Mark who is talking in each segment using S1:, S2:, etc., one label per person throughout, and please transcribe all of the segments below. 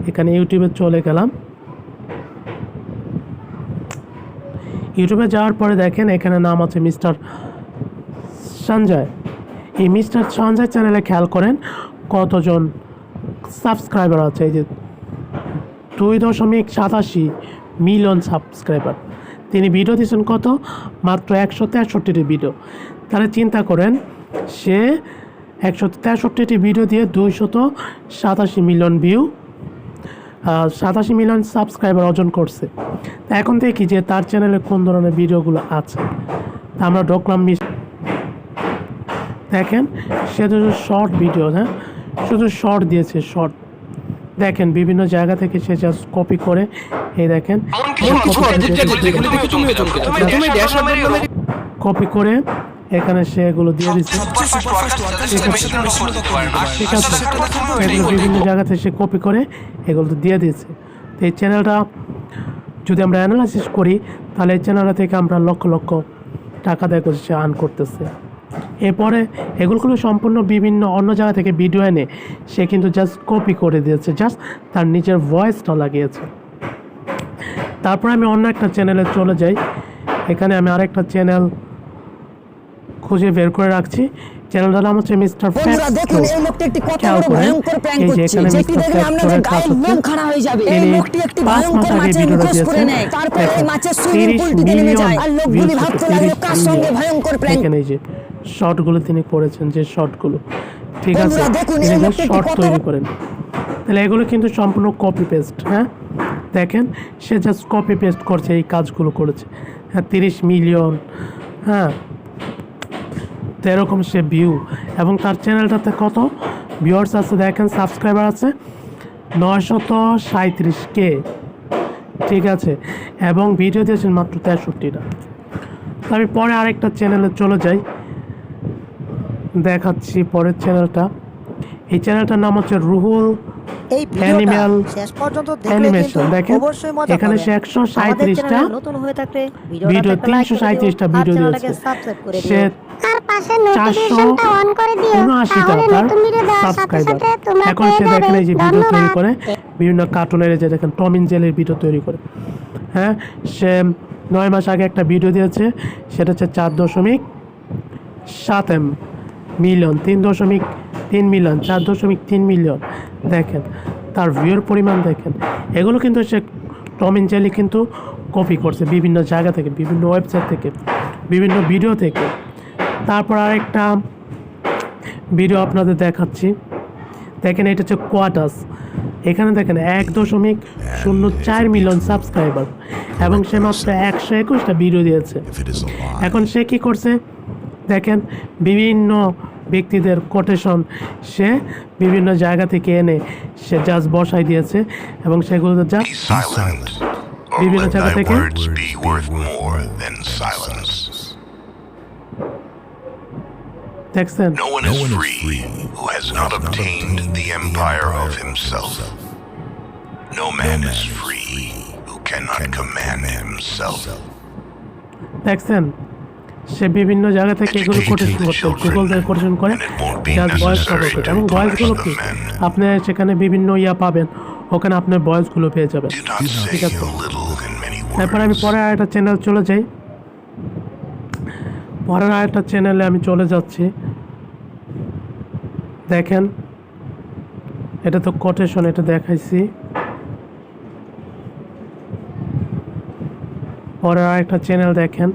S1: এখানে ইউটিউবে চলে গেলাম। ইউটিউবে যাওয়ার পরে দেখেন এখানে নাম আছে মিস্টার সঞ্জয়। এই মিস্টার সঞ্জয় চ্যানেলে খেয়াল করেন কতজন সাবস্ক্রাইবার আছে। এই যে 2.87 মিলিয়ন সাবস্ক্রাইবার। তিনি ভিডিও দিয়েছেন কত? মাত্র 163টি ভিডিও। তাহলে চিন্তা করেন সে 163টি ভিডিও দিয়ে 287 মিলিয়ন ভিউ 87 মিলিয়ন সাবস্ক্রাইবার অর্জন করছে। তা এখন দেখি যে তার চ্যানেলে কোন ধরনের ভিডিওগুলো আছে। তা আমরা ঢুকলাম। দেখেন সে শুধু শর্ট ভিডিও, হ্যাঁ শুধু শর্ট দিয়েছে, শর্ট। দেখেন বিভিন্ন জায়গা থেকে সে জাস্ট কপি করে, এই দেখেন কপি করে এখানে সে এগুলো দিয়ে দিচ্ছে। ঠিক আছে, এগুলো বিভিন্ন জায়গা থেকে সে কপি করে এগুলো দিয়ে দিয়েছে। তো এই চ্যানেলটা যদি আমরা অ্যানালাইসিস করি তাহলে এই চ্যানেলটা থেকে আমরা লক্ষ লক্ষ টাকা দেখো সে আর্ন করতেছে। এরপরে এগুলো সম্পূর্ণ বিভিন্ন অন্য জায়গা থেকে ভিডিও এনে সে কিন্তু জাস্ট কপি করে দিয়েছে, জাস্ট তার নিজের ভয়েসটা লাগিয়েছে। তারপর আমি অন্য একটা চ্যানেলে চলে যাই। এখানে আমি আরেকটা চ্যানেল খুঁজে বের করে রাখছি। চ্যানেলটার নাম হচ্ছে মিস্টার ফ্যাক্ট। দেখুন এই লোকটি একটি কত বড় ভয়ঙ্কর প্র্যাঙ্ক করছে, যেটি দেখলে আপনাদের গায়ের লোম খাড়া হয়ে যাবে। এই লোকটি একটি ভয়ঙ্কর মাছের মুখোশ করে নেয়, তারপর এই মাছের সুইমিং পুলটিতে নেমে যায় আর লোকগুলি ভাবতে লাগলো কার সঙ্গে ভয়ঙ্কর প্র্যাঙ্ক। এখানে এই যে শর্টগুলো তিনি করেছেন, যে শর্টগুলো, ঠিক আছে, তিনি যে শর্ট তৈরি করেন। তাহলে এগুলো কিন্তু সম্পূর্ণ কপি পেস্ট। হ্যাঁ দেখেন সে জাস্ট কপি পেস্ট করছে, এই কাজগুলো করেছে। হ্যাঁ 30 মিলিয়ন, হ্যাঁ তো এরকম সে ভিউ। এবং তার চ্যানেলটাতে কত ভিউয়ার্স আছে দেখেন, সাবস্ক্রাইবার আছে 937K, ঠিক আছে, এবং ভিডিও দিয়েছেন মাত্র 63টা। তো আমি পরে আরেকটা চ্যানেলে চলে যাই, দেখাচ্ছি পরের চ্যানেলটা। এই চ্যানেলটার নাম হচ্ছে রুহুল অ্যানিম্যাল অ্যানিমেশন। দেখেন এখানে সে 137টা ভিডিও, 337টা ভিডিও দিয়েছে। সে 479টা তার সাবস্ক্রাইবার। এখন সে দেখেন এই যে ভিডিও তৈরি করে বিভিন্ন কার্টুনের, যে দেখেন টম এন্ড জেরির ভিডিও তৈরি করে। হ্যাঁ সে 9 মাস আগে একটা ভিডিও দিয়েছে, সেটা হচ্ছে 4.7 মিলিয়ন, 3.3 মিলিয়ন, 4.3 মিলিয়ন। দেখেন তার ভিউর পরিমাণ দেখেন। এগুলো কিন্তু সে টম এন্ড জেরি কিন্তু কপি করছে বিভিন্ন জায়গা থেকে, বিভিন্ন ওয়েবসাইট থেকে, বিভিন্ন ভিডিও থেকে। তারপর আরেকটা ভিডিও আপনাদের দেখাচ্ছি। দেখেন এটা হচ্ছে কোয়াটাস। এখানে দেখেন 1.04 মিলিয়ন সাবস্ক্রাইবার এবং সে মাত্র 121টা ভিডিও দিয়েছে। এখন সে কি করছে দেখেন, বিভিন্ন ব্যক্তিদের কোটেশন সে বিভিন্ন জায়গা থেকে এনে সে জাস্ট বসাই দিয়েছে এবং সেগুলো জাস্ট বিভিন্ন জায়গা থেকে দেখছেন।
S2: No one is free who has not obtained the empire of himself. No man is free who cannot command himself.
S1: দেখছেন সে বিভিন্ন জায়গা থেকে এগুলো কোটেশন করতে, গুগল থেকে কোটেশন করে জাস্ট ভয়েস কভার করতে। এবং ভয়েসগুলো কি আপনি সেখানে বিভিন্ন পাবেন, ওখানে আপনার ভয়েসগুলো পেয়ে যাবেন, ঠিক আছে। তারপরে আমি পরে আরেকটা চ্যানেল চলে যাই। পরের আরেকটা চ্যানেলে আমি চলে যাচ্ছি। দেখেন এটা তো কোটেশন, এটা দেখাইছি। পরের আরেকটা চ্যানেল দেখেন,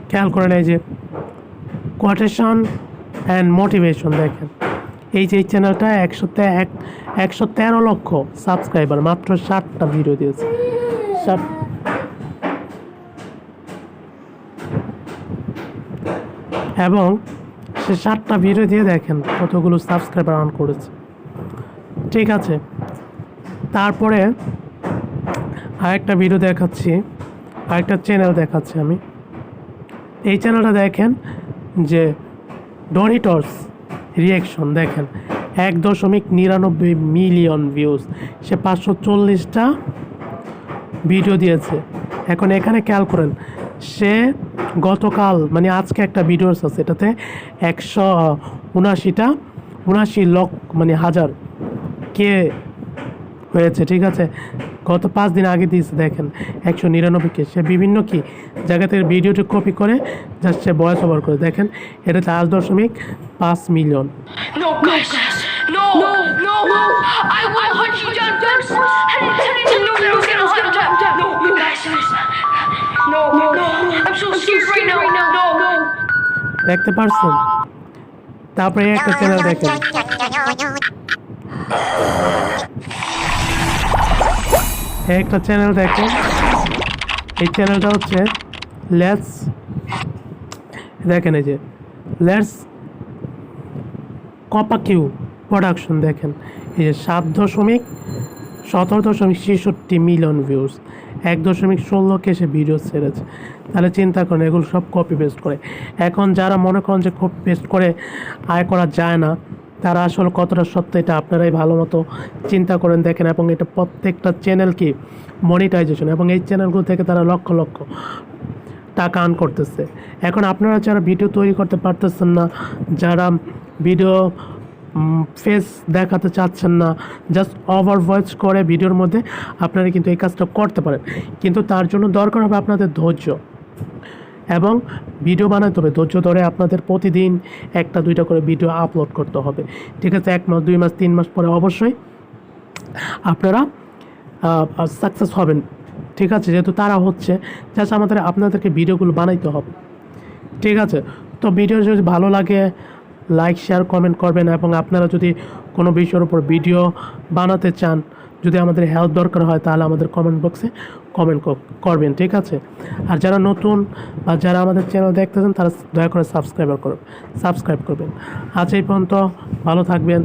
S1: খেয়াল করেন এই যে কোটেশন অ্যান্ড মোটিভেশন। দেখেন এই যে এই চ্যানেলটা 113 লক্ষ সাবস্ক্রাইবার, মাত্র 60টা ভিডিও দিয়েছে। এবং সে 60টা ভিডিও দিয়ে দেখেন কতগুলো সাবস্ক্রাইবার আর্ন করেছে, ঠিক আছে। তারপরে আরেকটা ভিডিও দেখাচ্ছি, আরেকটা চ্যানেল দেখাচ্ছি আমি। এই চ্যানেলটা দেখেন যে ডরিটস রিয়াকশন। দেখেন 1.99 মিলিয়ন ভিউজ, সে 540টা ভিডিও দিয়েছে। এখন এখানে খেয়াল করেন সে গতকাল মানে আজকে একটা ভিডিওস আছে, এটাতে 179 লক্ষ মানে হাজার, কে হয়েছে, ঠিক আছে। গত 5 দিন আগে দিয়েছে দেখেন 199কে। সে বিভিন্ন কি জায়গা থেকে ভিডিওটি কপি করে জাস্ট সে ভয়েস ওভার করে দেখেন এটাতে 8.5 million.
S3: No, guys. No, no, no, no. I will hunt you down first. And then no, I was gonna hunt you down. No, guys. No, no. I'm so scared right now. No, no.
S1: দেখতে পারছেন? তারপরে একটা channel দেখেন, একটা channel দেখেন, এই চ্যানেলটা হচ্ছে লেটস, দেখেন এই যে লেটস কপা কিউ প্রোডাকশন, দেখেন এই যে 17.66 মিলিয়ন ভিউজ, 1.16কে সে ভিডিও ছেড়েছে। তাহলে চিন্তা করেন এগুলো সব কপি পেস্ট করে। এখন যারা মনে করেন যে কপি পেস্ট করে আয় করা যায় না, তারা আসলে কতটা সত্য এটা আপনারাই ভালো মতো চিন্তা করেন দেখেন। এবং এটা প্রত্যেকটা চ্যানেল কি মনিটাইজেশন, এবং এই চ্যানেলগুলো থেকে তারা লক্ষ লক্ষ টাকা আর্ন করতেছে। এখন আপনারা যারা ভিডিও তৈরি করতে পারতেছেন না, যারা ভিডিও ফেস দেখাতে চাচ্ছেন না, জাস্ট ওভার ভয়েস করে ভিডিওর মধ্যে আপনারা কিন্তু এই কাজটা করতে পারেন, কিন্তু তার জন্য দরকার হবে আপনাদের ধৈর্য এবং ভিডিও বানাতে হবে। ধৈর্য ধরে আপনাদের প্রতিদিন 1-2টা করে ভিডিও আপলোড করতে হবে, ঠিক আছে। 1 মাস 2 মাস 3 মাস পরে অবশ্যই আপনারা সাকসেস হবেন, ঠিক আছে। যেহেতু তারা হচ্ছে জাস্ট আপনাদেরকে ভিডিওগুলো বানাইতে হবে, ঠিক আছে। তো ভিডিও যদি ভালো লাগে লাইক শেয়ার কমেন্ট করবেন, এবং আপনারা যদি কোনো বিষয়ের উপর ভিডিও বানাতে চান, যদি আমাদের হেল্প দরকার হয়, তাহলে আমাদের কমেন্ট বক্সে কমেন্ট করবেন, ঠিক আছে। আর যারা নতুন বা যারা আমাদের চ্যানেল দেখতেছেন তারা দয়া করে সাবস্ক্রাইব করবেন। আজ এই পর্যন্ত, ভালো থাকবেন।